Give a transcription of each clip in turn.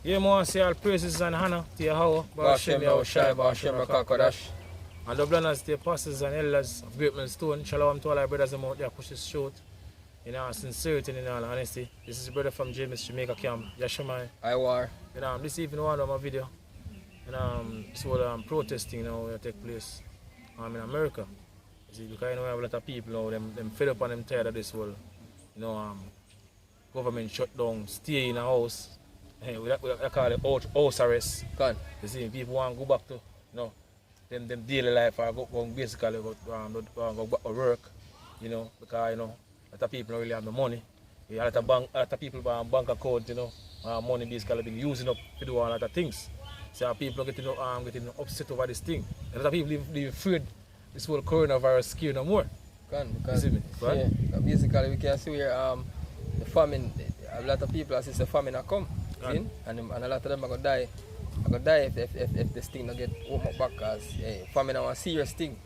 Yeah, man, say all praises and honor to Yahweh, Barashem Yahushai, Barashem Rakakadash. And the blessings to the apostles and elders of Great Millstone. Shalom to all our brothers and out there, push this short. In all sincerity and in all honesty. This is a brother from James Jamaica Camp, Yashimai. I war. This evening, one of my video. This whole protesting now will take place in America. You see, because we have a lot of people now, them fed up and them tired of this whole, government shutdown, stay in a house. We call it house arrest. You see, people want to go back to, them daily life or go basically go back to work, because, a lot of people don't really have the money. A lot of people have bank account, money basically been using up to do a lot of things. So people are getting upset over this thing. A lot of people are afraid this whole coronavirus scare no more. You see me? Yeah. Basically, we can see where the famine, a lot of people as the famine are come. And a lot of them are going to die. Are going to die if this thing don't get opened up back, because famine is a serious thing.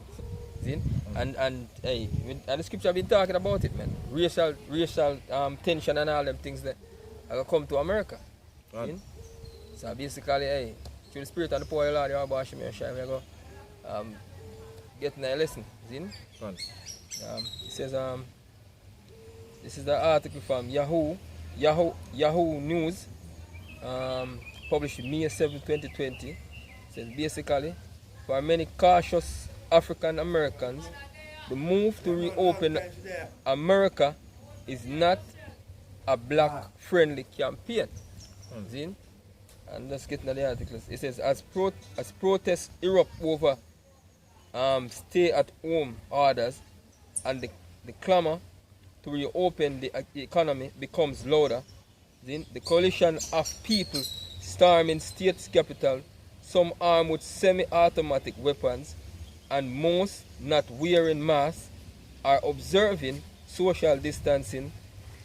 See? And the scripture have been talking about it, man. Racial tension and all them things that are going to come to America. So basically, through the spirit and the power of the Lord, we are going to get a lesson. See? It says, this is the article from Yahoo News, published May 7, 2020. It says basically, for many cautious African Americans, the move to reopen America is not a black-friendly campaign. See? And let's get into the article. It says, as protests erupt over stay-at-home orders and the clamor to reopen the economy becomes louder, then the coalition of people storming state capital, some armed with semi-automatic weapons, and most not wearing masks, are observing social distancing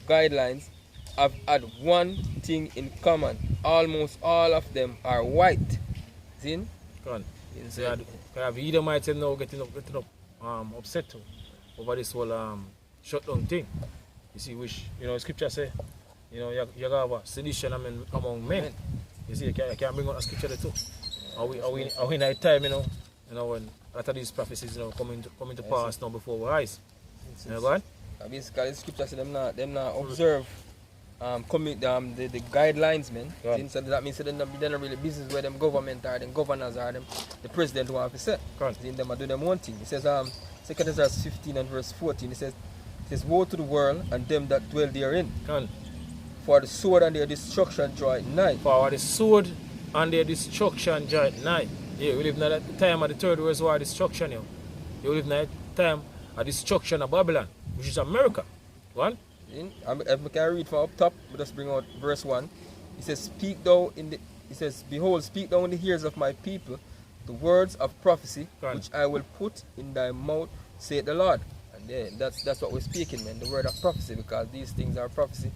guidelines, have had one thing in common. Almost all of them are white. See? So the Edomites now getting upset too over this whole shutdown thing. You see, which scripture say, you have a sedition among men. You see, you can bring out a scripture there too. Are we in a time, when a lot of these prophecies coming to pass now before our eyes. Go on? Basically, the scripture say them not observe the guidelines, man. So that means they're not really business where them government or them governors or them the president want to say. Then them do them one thing. It says 2 Corinthians 15 and verse 14. It says, woe to the world and them that dwell therein. For the sword and their destruction draweth nigh. For the sword and their destruction draweth nigh. Yeah, we live in the time of the third world war destruction. You live in the time of destruction of Babylon, which is America. One. If we can read from up top, we just bring out verse 1. It says, behold, speak thou in the ears of my people the words of prophecy, which I will put in thy mouth, saith the Lord. And that's what we're speaking, man, the word of prophecy, because these things are prophecy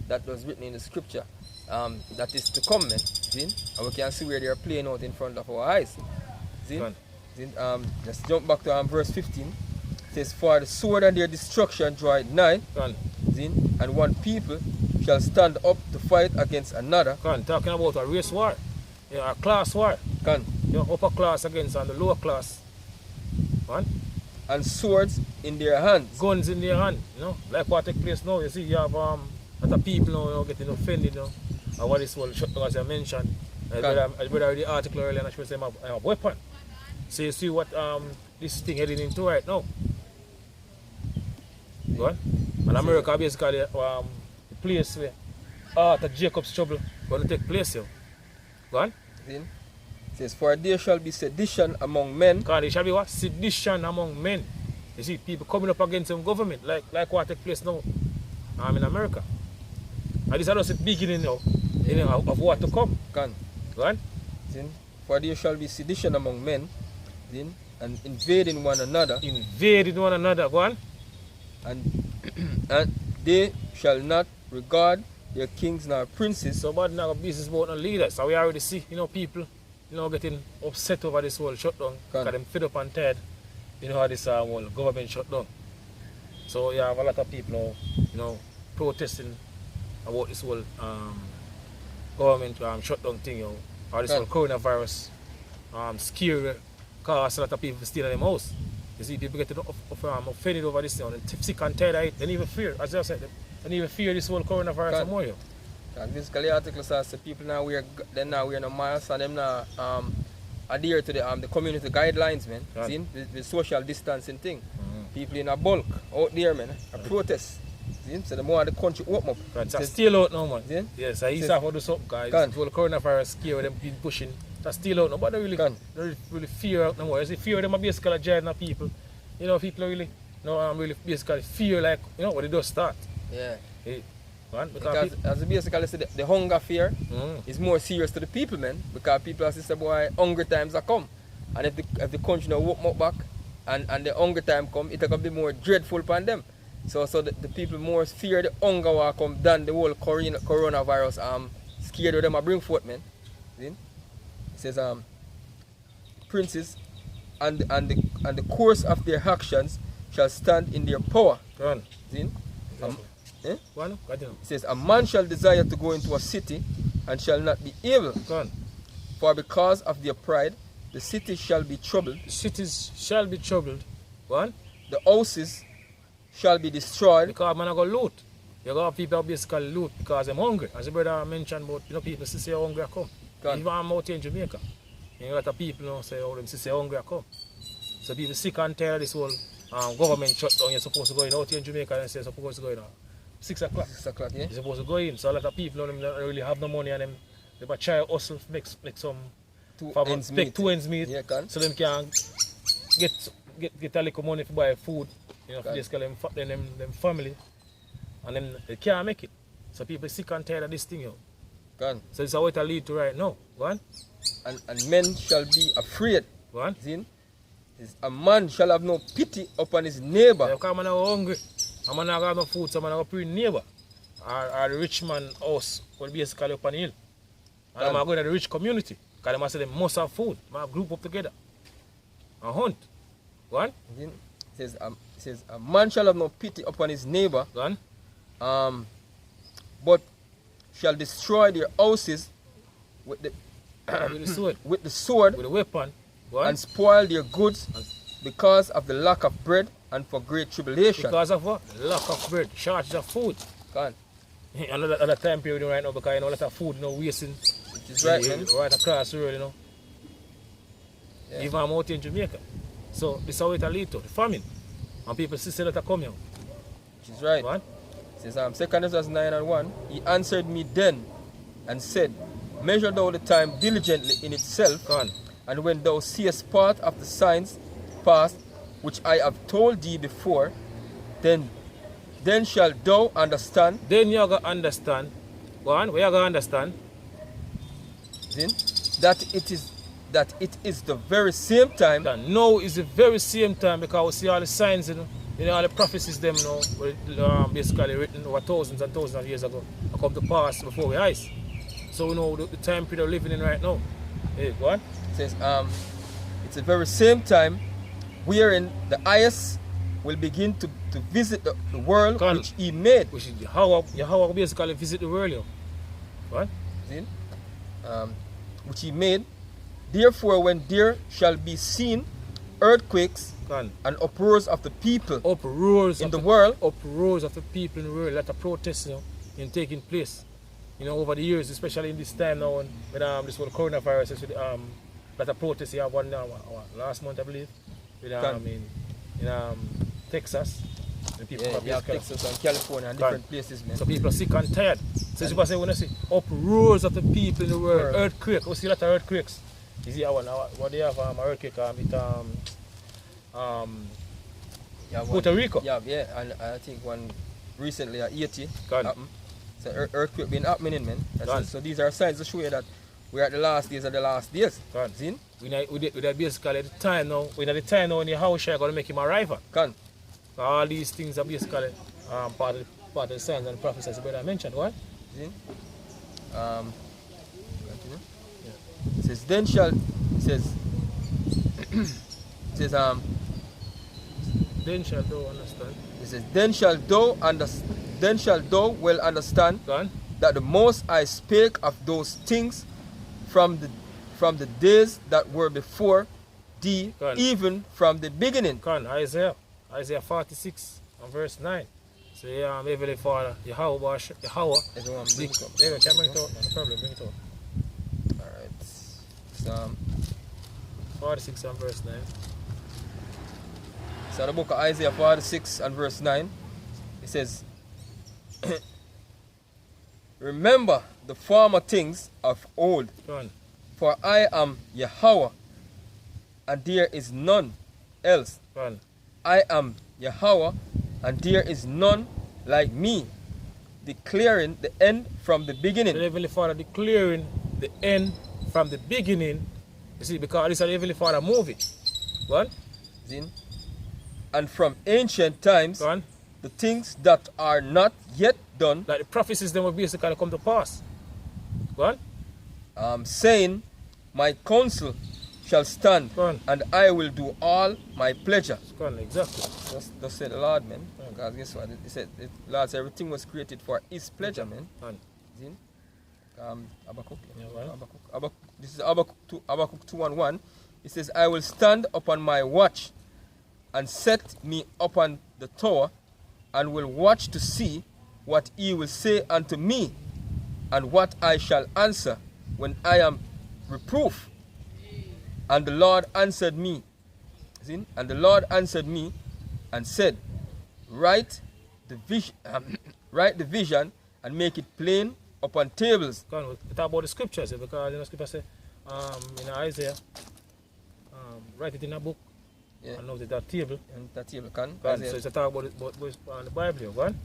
that was written in the scripture that is to come, man. See? And we can see where they are playing out in front of our eyes. See? Let's jump back to verse 15. It says, for the sword and their destruction draweth nigh, and one people shall stand up to fight against another. Talking about a race war, a class war. Upper class against the lower class. And swords in their hands. Guns in their hand, like what take place now. You see, you have a lot of people now getting offended, what this whole shutdown, as I mentioned. I read the article earlier and I should say I have a weapon. So you see what this thing heading into right now. Go on. And America basically the place where after Jacob's trouble going to take place here. Go on. It says, for there shall be sedition among men. There shall be what? Sedition among men. You see, people coming up against the government, like what take place now in America. And this is just the beginning now, of what to come. Go on. For there shall be sedition among men, and invading one another. Go on. And they shall not regard their kings nor princes. So bad now business about no leaders. So we already see, people, getting upset over this whole shutdown. Because them fed up and tired, how this whole government shutdown. So you have a lot of people now, protesting about this whole government shutdown thing, or this whole coronavirus scare cause a lot of people stay in them house. You see, people get offended over this thing, and sick and tired of it. They don't even fear, as I said, they don't even fear this whole coronavirus anymore. And basically, the article says people now wear no masks and them now adhere to the community guidelines, man. See, the social distancing thing. People in a bulk out there, man, a protest. See? So the more the country open up. It's still out now, man. See? Yes, I used to have to do something, guys. The whole coronavirus scare with them been pushing. That's still out now, but they really fear out no more. You see, fear them are basically giant people. You know, people really, really basically fear like, when it does start. Yeah. Because as basically say, the hunger fear is more serious to the people, man. Because people are saying, boy, hungry times are come. And if the country now open up back, and the hunger time come, it's going to be more dreadful for them. So the people more fear the hunger will come than the whole coronavirus scared of them I bring forth, man. See? It says princes and the course of their actions shall stand in their power. See? It says a man shall desire to go into a city and shall not be able. For because of their pride the city shall be troubled. The cities shall be troubled. What? The houses shall be destroyed. Because man I go loot. You got people basically loot because they're hungry. As the brother mentioned about people say hungry come. Even I'm out here in Jamaica. A lot of people say them say hungry come. So people sick and tired of this whole government shutdown. You're supposed to go in out here in Jamaica and say you're supposed to go in 6 o'clock. 6 o'clock, yeah. You're supposed to go in. So a lot of people don't really have no money and they try to hustle make some two ends meet. Yeah, so them can get a little money to buy food, for basically them family, and then they can't make it. So people sick and tired of this thing, So this is what it lead to right now. And men shall be afraid. See? A man shall have no pity upon his neighbor. Yeah, because man are hungry. A man have no food, so man have a pretty neighbor. Or the rich man house will basically up on the hill. And I'm going to the rich community. Because they say they must have food. They must group up together and hunt. It says a man shall have no pity upon his neighbor, but shall destroy their houses with the sword, with the weapon, and spoil their goods because of the lack of bread and for great tribulation. Because of what? Lack of bread, shortage of food. Another time period right now because a lot of food wasting. Which is right, man. Right across the road, Yeah. Even I'm out in Jamaica. So this is how it lead to the famine. And people see that come here. Which is right. It says 2 Corinthians 9:1. He answered me then and said, measure thou the time diligently in itself, and when thou seest part of the signs past, which I have told thee before, then shall thou understand. Then you're going to understand. Where you going to understand? That it is the very same time. That now is the very same time because we see all the signs, all the prophecies them basically written over thousands and thousands of years ago. They come to pass before our eyes. So we know the time period we're living in right now. Hey, go on. It says it's the very same time wherein the eyes will begin to visit the world which he made. Which is how basically visit the world. What? Which he made. Therefore, when there shall be seen earthquakes and uproars of the people in the world, uproars of the people in the world, a lot of protests in taking place. Over the years, especially in this time now, when this whole coronavirus, with a lot of protests. You have one last month, I believe, with, in Texas. People Texas and California and different places, man. So people are sick and tired. So people say when I say uproars of the people in the world, earthquake, we see a lot of earthquakes. You see what they have earthquake Puerto Rico. Yeah, and I think one recently at Haiti happened. So earthquake been happening, man. So these are signs to show you that we're at the last days of the last days. See? We basically at the time now. We're at the time now when the house share going to make him arrive. All these things are basically part of the signs and the prophecies the brother mentioned. What? See? Continue. Yeah. It says then shall then shall thou understand. It says then shall thou well understand that the Most High spake of those things from the days that were before thee, even from the beginning. Isaiah 46 and verse 9. So Heavenly Father, Yahweh, Everyone bring it up. Yeah, can bring it out, no problem, bring it out. Alright. Psalm 46 and verse 9. So the book of Isaiah 46 and verse 9, it says, remember the former things of old, for I am Yahweh, and there is none else. I am Yahweh, and there is none like me, declaring the end from the beginning. The Heavenly Father declaring the end from the beginning. You see, because this is a Heavenly Father movie. What? And from ancient times, the things that are not yet done, like the prophecies that will basically come to pass. What? Saying, my counsel shall stand, and I will do all my pleasure. Exactly. Just said the Lord, man. Because guess what? He said, the Lord said everything was created for His pleasure, man. Habakkuk. This is Habakkuk 2:1. It says, I will stand upon my watch and set me upon the tower, and will watch to see what he will say unto me, and what I shall answer when I am reproved. And the Lord answered me. And the Lord answered me and said, write the vision and make it plain upon tables. We talk about the scriptures, because the scripture say in Isaiah, write it in a book. Yeah. And note that table. And that table can. So it's a talk about the Bible here, go on.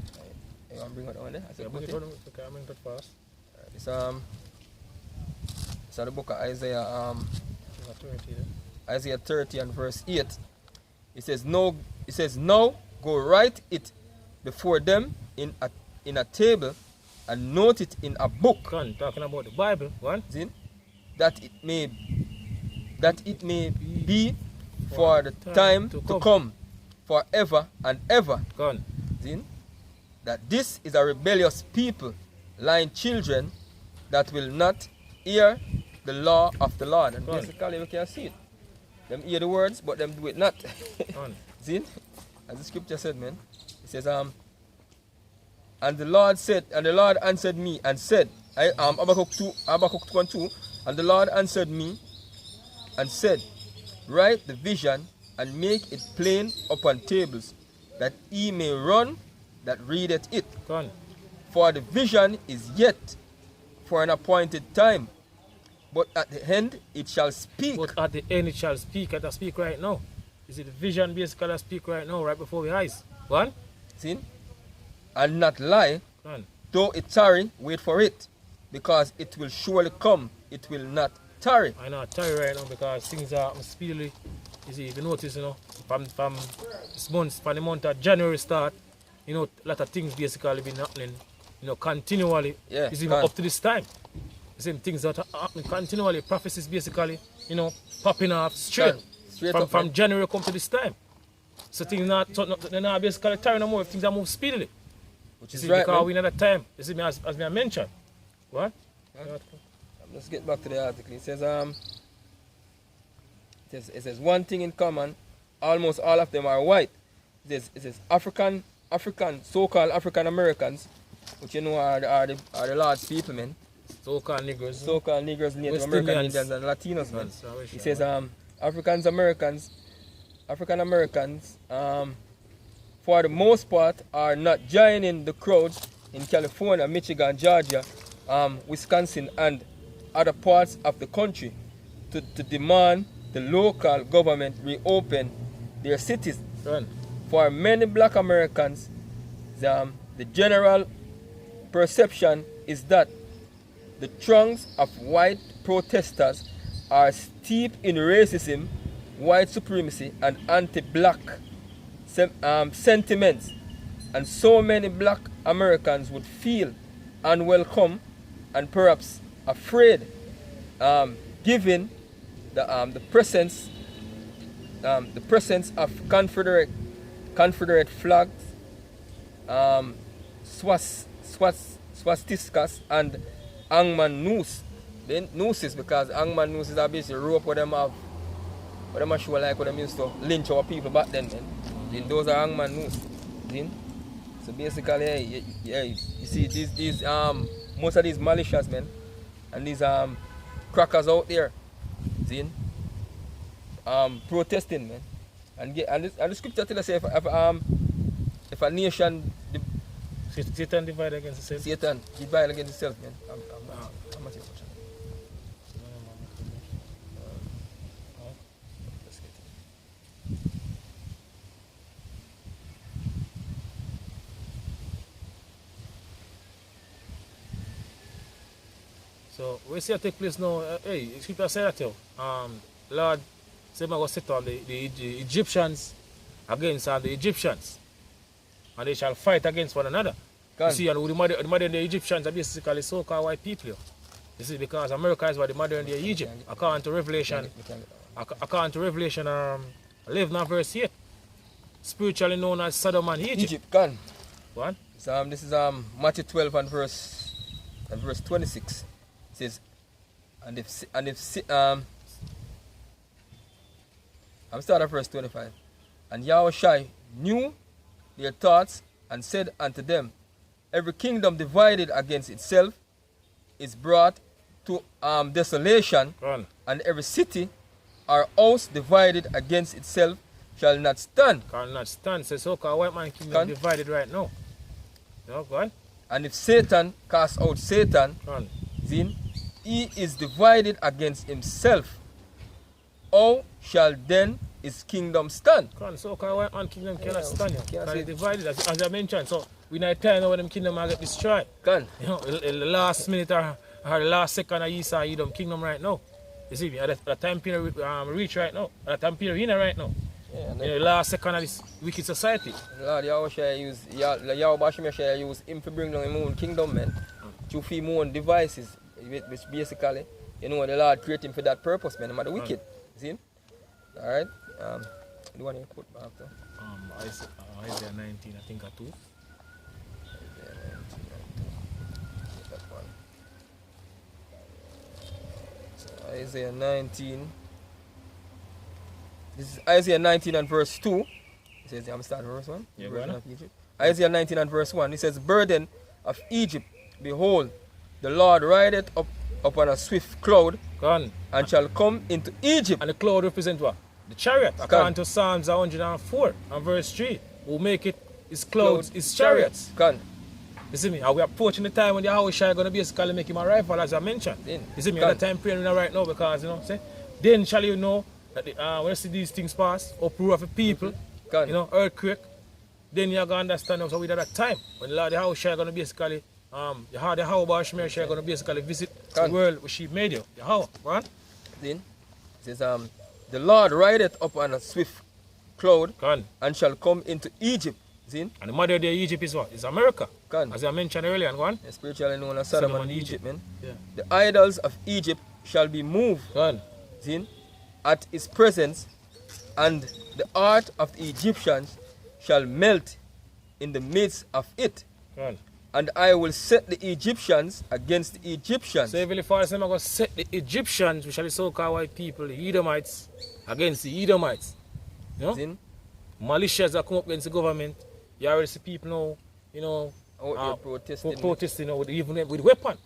You want to bring it on there? Yeah, bring it on, okay, I'm bring it fast. It's the book of Isaiah, Isaiah 30 and verse 8. It says, now go write it before them in a table, and note it in a book. Talking about the Bible, one. That it may be for the time to come, forever and ever. That this is a rebellious people, lying children, that will not hear the law of the Lord. And basically we can see it. Them hear the words, but them do it not. See? As the scripture said, man. It says, and the Lord answered me and said, Habakkuk 2:2, and the Lord answered me and said, write the vision and make it plain upon tables, that he may run that readeth it. For the vision is yet for an appointed time, but at the end it shall speak. But at the end it shall speak. It speak right now. You see, the vision basically speak right now, right before our eyes. One. See? And not lie. Though it tarry, wait for it, because it will surely come. It will not tarry. I know tarry right now, because things are speedily. You see, if you notice, from this month, from the month of January start, a lot of things basically been happening, continually. Yeah, it's even up to this time. The same things that are happening continually. Prophecies basically, popping off straight from January come to this time. So things they're not basically tiring no more if things are moving speedily. Which is right, because we in that time. You see me as I mentioned. What? Let's get back to the article. It says one thing in common, almost all of them are white. It says so-called African Americans, which are the large people, man. So-called Negroes. So-called Negroes, Native American Indians, and Latinos, man. It says African Americans, for the most part, are not joining the crowd in California, Michigan, Georgia, Wisconsin, and other parts of the country to demand the local government reopen their cities. For many black Americans, the general perception is that the throngs of white protesters are steeped in racism, white supremacy, and anti-black sentiments, and so many black Americans would feel unwelcome and perhaps afraid, given the presence of Confederate flags, swastiskas, and hangman noose. Then nooses, because hangman nooses are basically rope where them have, where them show like where them used to lynch our people back then, man. Then those are hangman noose. Then, so basically, you see these most of these militias, man, and these crackers out there, see, protesting, man, and the scripture tells us if a nation Satan divide against itself. Satan divide against itself, man. How much is it? So we see it take place now. Hey, scripture say that too. Lord, say we go set on the Egyptians against the Egyptians, and they shall fight against one another. You see, and the mother and the Egyptians are basically so-called white people. You see, because America is what the mother and the Egypt, according to Revelation, 11 verse 8, spiritually known as Sodom and Egypt. Can. What? So, this is Matthew 12 and verse 26. It says, I'm starting at verse 25. And Yahushua knew their thoughts and said unto them, every kingdom divided against itself is brought to desolation, and every city or house divided against itself shall not stand. Cannot stand. Says so called white man kingdom divided right now. No, go on. And if Satan cast out Satan, then he is divided against himself. How shall then his kingdom stand? So called white man kingdom cannot stand. Because it's divided, as I mentioned. So we not tell you when them kingdom will get destroyed. You know, the last minute or the last second of Esau Edom kingdom right now. You see me, at the time period reach right now. At the time period in right now. Yeah, the last second of this wicked society. Lord Yahushua use him to bring down his own kingdom, man. To feed more devices, which basically, you know, the Lord created him for that purpose, man. The wicked. See? Alright. The one you put back there. Isaiah 19, I think, or 2. Isaiah 19. This is Isaiah 19 and verse 2. It says, I'm starting verse 1. Yeah, of Egypt. Isaiah 19 and verse 1. It says, burden of Egypt, behold, the Lord rideth up upon a swift cloud, and shall come into Egypt. And the cloud represents what? The chariot. According to Psalms 104 and verse 3. Who make it his clouds, his chariots. You see me? And we are approaching the time when the Yahushua is going to basically make him a rival, as I mentioned. You see me? At the time period right now, because, you know, say, then shall you know that when you see these things pass, uproar of the people, you know, earthquake, then you're going to understand also with that time when the Lord the Yahushua is going to basically, the Yahushua is going to basically visit the world which He made you. Yahweh, right? Then it says, the Lord rideth up on a swift cloud, and shall come into Egypt. See? And the mother of Egypt is what? It's America. As I mentioned earlier. And go on. Spiritually known as Sodom and Egypt, man. Yeah. The idols of Egypt shall be moved. See? At his presence, and the heart of the Egyptians shall melt in the midst of it. And I will set the Egyptians against the Egyptians. So Heavenly Father said, I'm going to set the Egyptians, which are the so-called white people, the Edomites, against the Edomites. You know? See? Militias that come up against the government. You already see people now, you know, protesting even with weapon.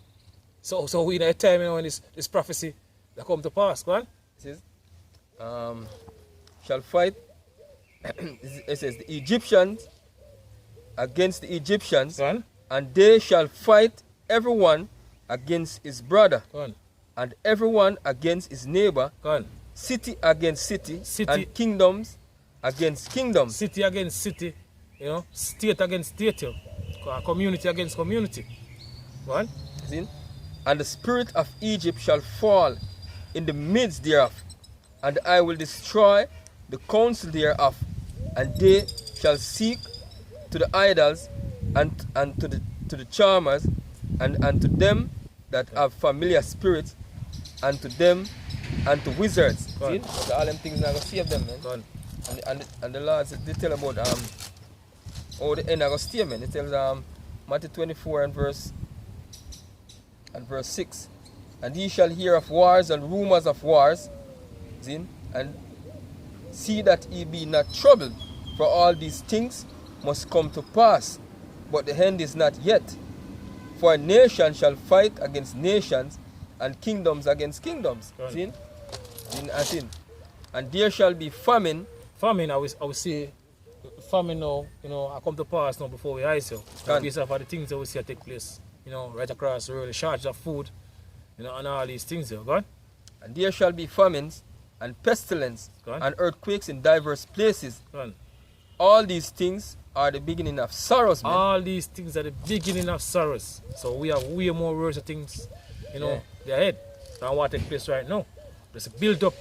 So we in a time, you know, when this prophecy that come to pass. Go on. It says, shall fight. It says the Egyptians against the Egyptians, and they shall fight everyone against his brother, and everyone against his neighbor, city against city, and kingdoms against kingdoms. City against city, you know, state against state, community against community. What? And the spirit of Egypt shall fall in the midst thereof, and I will destroy the counsel thereof, and they shall seek to the idols and to the charmers, and to them that have familiar spirits, and to them and to wizards. See? So all them things are going to save them, man. And the Lord they tell about how the end are going to stay, man. It tells Matthew 24 and verse and verse 6. And ye shall hear of wars and rumors of wars, and see that ye be not troubled, for all these things must come to pass, but the end is not yet. For nation shall fight against nations, and kingdoms against kingdoms. Right. And there shall be famine. Famine, I would say, famine now, I come to pass now before we eyes you. Based off of the things that we see take place, right across the world, shortage of food, and all these things there, God. And there shall be famines, and pestilence, and earthquakes in diverse places. All these things are the beginning of sorrows, man. All these things are the beginning of sorrows. So we have way more worse things, they're ahead than what takes place right now. Just build up,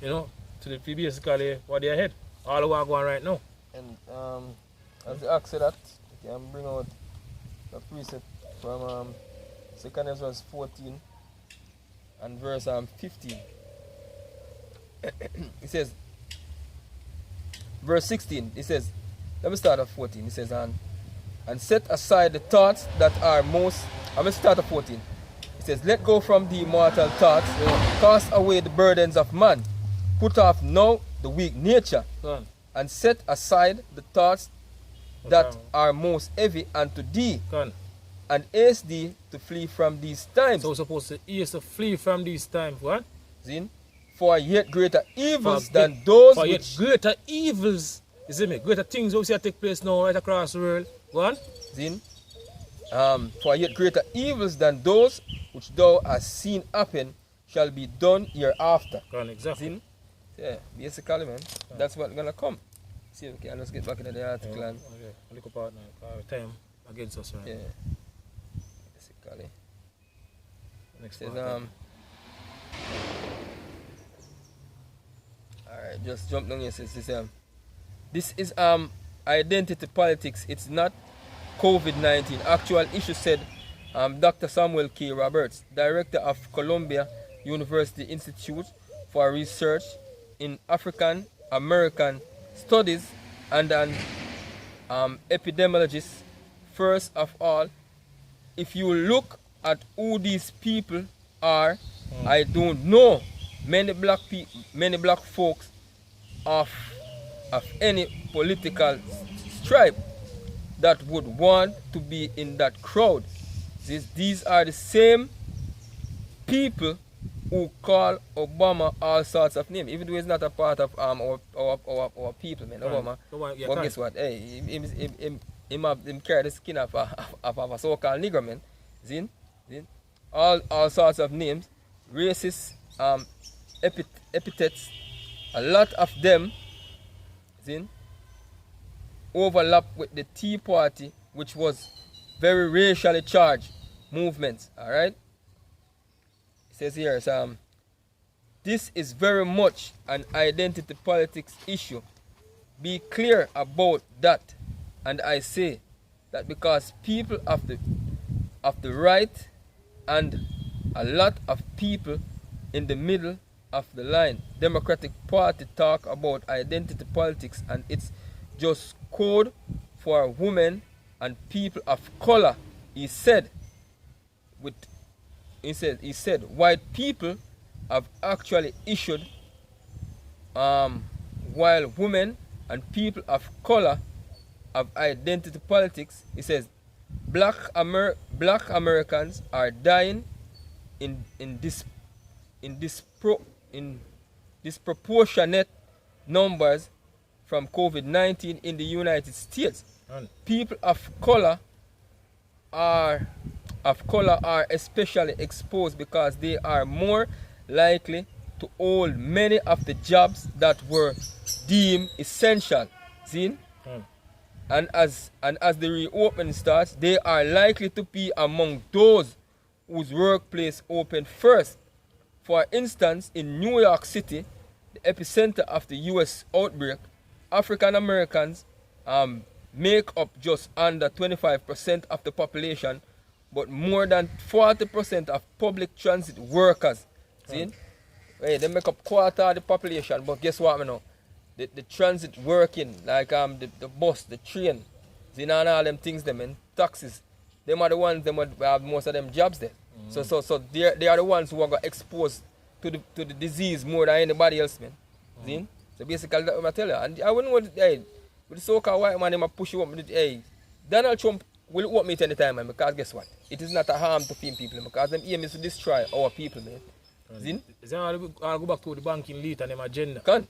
to the basically what they're ahead. All the way going right now. And as the ask that, you can bring out a precept from 2 Ezra 14 and verse 15. It says, verse 16, it says, let me start at 14. It says, and set aside the thoughts that are most, I'm going to start at 14. It says, let go from the immortal thoughts, cast away the burdens of man, put off now the weak nature, and set aside the thoughts that are most heavy unto thee, and haste thee to flee from these times. So we're supposed to haste to flee from these times, what? Zin? For yet greater evils than those for yet greater evils, you see me? Greater things we see take place now right across the world. Go on. Zin? For yet greater evils than those which thou hast seen happen shall be done hereafter. Go on, exactly. Zin? Yeah, basically, man, that's what's gonna come. See, we can just get back into the article. Yeah, okay. A little part now, time against us, right? Yeah, basically. Next says, part. alright, just jump down here. Says this is identity politics. It's not COVID-19. Actual issue, said Dr. Samuel K. Roberts, director of Columbia University Institute for Research in African American Studies and an epidemiologist. First of all, if you look at who these people are, I don't know many black folks of any political stripe that would want to be in that crowd. These are the same people who call Obama all sorts of names, even though he's not a part of our people, man. Obama. But guess what? Hey, him carry the skin of a so-called Negro, man. Zin? All sorts of names, racist epithets. A lot of them, zin, overlap with the Tea Party, which was very racially charged movements. All right. It says here, this is very much an identity politics issue. Be clear about that. And I say that because people of the right and a lot of people in the middle of the line, Democratic Party, talk about identity politics, and it's just code for women and people of color. He said white people have actually issued, while women and people of color have identity politics. He says black Americans are dying in disproportionate numbers from COVID-19 in the United States. People of color are especially exposed because they are more likely to hold many of the jobs that were deemed essential. See? And as the reopening starts, they are likely to be among those whose workplace opened first. For instance, in New York City, the epicenter of the US outbreak, African Americans make up just under 25% of the population, but more than 40% of public transit workers. See? Hey, they make up quarter of the population, but guess what, know? The transit working, like the bus, the train, and all them things, them and taxis, them are the ones them have most of them jobs there. So they are the ones who are got exposed to the disease more than anybody else, man. See? So basically, that's what I tell you. And I wouldn't want, hey, with the so-called white man, they might push you up. Hey, Donald Trump will want me at any time, man, because guess what? It is not a harm to people, because them aim is to destroy our people, man. See? Is that I'll go back to the banking elite and them agenda? Can.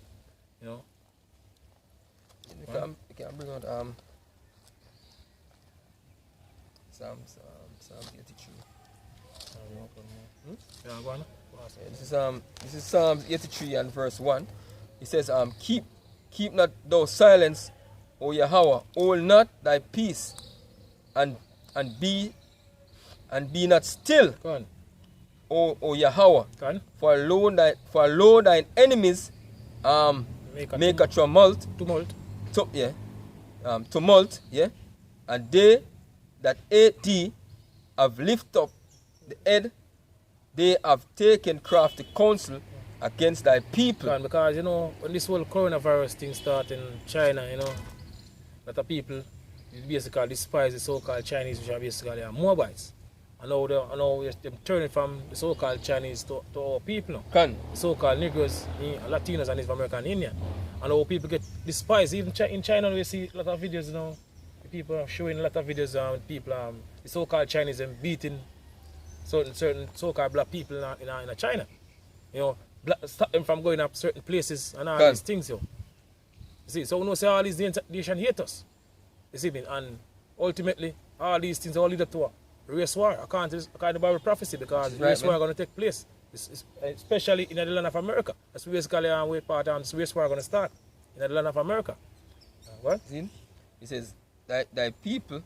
You know? You can bring out Psalm 83. Yeah, go on. This is Psalm 83 and verse 1. It says, keep not thou silence, O Yahweh, hold not thy peace, and be not still, O Yahweh. For lo thine enemies make a tumult, and they that hate thee have lifted up the head. They have taken crafty counsel against thy people. Because, you know, when this whole coronavirus thing started in China, you know, a lot of people basically despise the so-called Chinese, which are basically Moabites. And now they're turning from the so-called Chinese to our people now. The so-called Negroes, Latinos, and Native American Indian. And how people get despised. Even in China, we see a lot of videos, you know, people are showing a lot of videos with people, the so-called Chinese, and beating certain so-called black people in China. You know, stop them from going up certain places and all these things. You see, so we know say all these nations hate us. You see me? And ultimately, all these things all lead up to a race war, according to the Bible prophecy, because race war are going to take place, especially in the land of America. That's basically where part of this race war are going to start, in the land of America. What? He says, thy people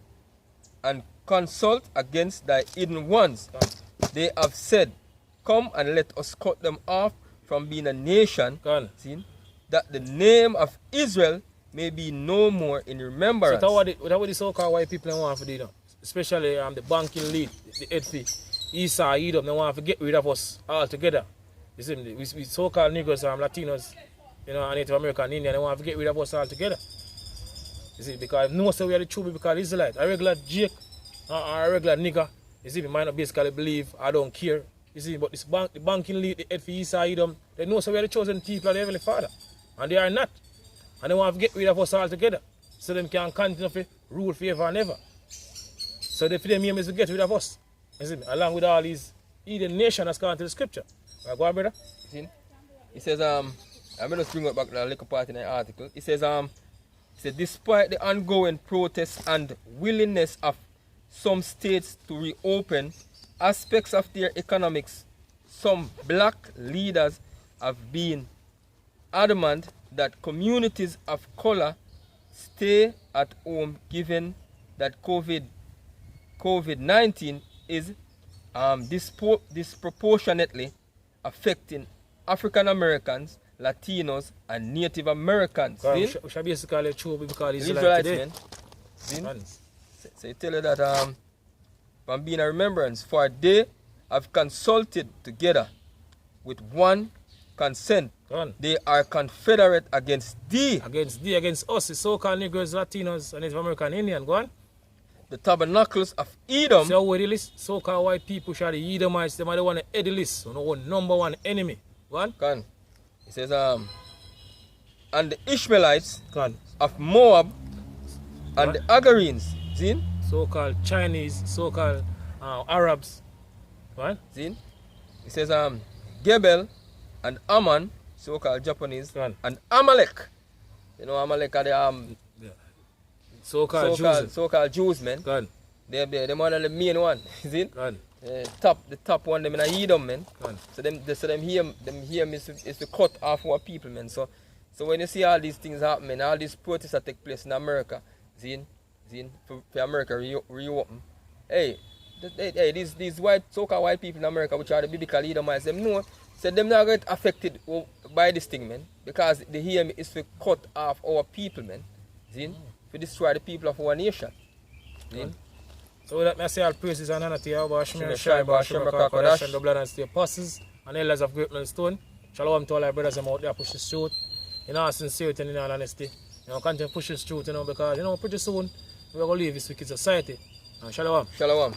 and consult against thy hidden ones. They have said, come and let us cut them off from being a nation, that the name of Israel may be no more in remembrance. So that's what the so-called white people want to do now. Especially the banking lead, the head fee, Esau, Edom, they want to get rid of us altogether. You see, we so-called Negroes, Latinos, you know, and Native American Indian, they want to get rid of us altogether. You see, because no say we are the true because Israelite. A regular Jake or a regular nigger, you see, we might not basically believe, I don't care. You see, but the banking lead, the head for Esau, Edom, they know so we are the chosen people of the Heavenly Father. And they are not. And they want to get rid of us altogether. So they can continue to rule forever and ever. So for them aim is to get rid of us. You see, along with all these Eden nations that's gone to the scripture. Go on, brother. He says, I'm going to bring up back the little part in the article. It says, despite the ongoing protests and willingness of some states to reopen aspects of their economics, some black leaders have been adamant that communities of color stay at home given that COVID-19 is disproportionately affecting African Americans, Latinos, and Native Americans. We should basically true because it's Israelites, man. So you tell you that from being a remembrance, for they have consulted together with one consent. They are confederate against thee. Against us, the so-called Negroes, Latinos, and Native American Indian. Go on. The tabernacles of Edom. So what the list? So-called white people shall the Edomites, they might want to head the list. So no number one enemy. Go on. It says, and the Ishmaelites of Moab and the Agarenes. See? So-called Chinese, so-called Arabs. What? See? It says, Gebel and Ammon, so-called Japanese, and Amalek. You know, Amalek are the so-called Jews, man. They're one of the main one. See? The top one, them in Edom, man. So them here is to cut off our people, man. So when you see all these things happening, all these protests that take place in America, for America reopen. Hey, these so-called white people in America, which are the biblical Edomites, them know, so them not get affected by this thing, man. Because the aim is to cut off our people, man. To destroy the people of our nation. So that I say all praises and honor to Yahweh, Shemir, Kakadash, and the blood and the apostles, and elders of Great Stone. Shalom to all our brothers out there push this truth in all sincerity and in all honesty. You know, continue to push this truth, you know, because, you know, pretty soon we're going to leave this wicked society. And shalom. Shalom.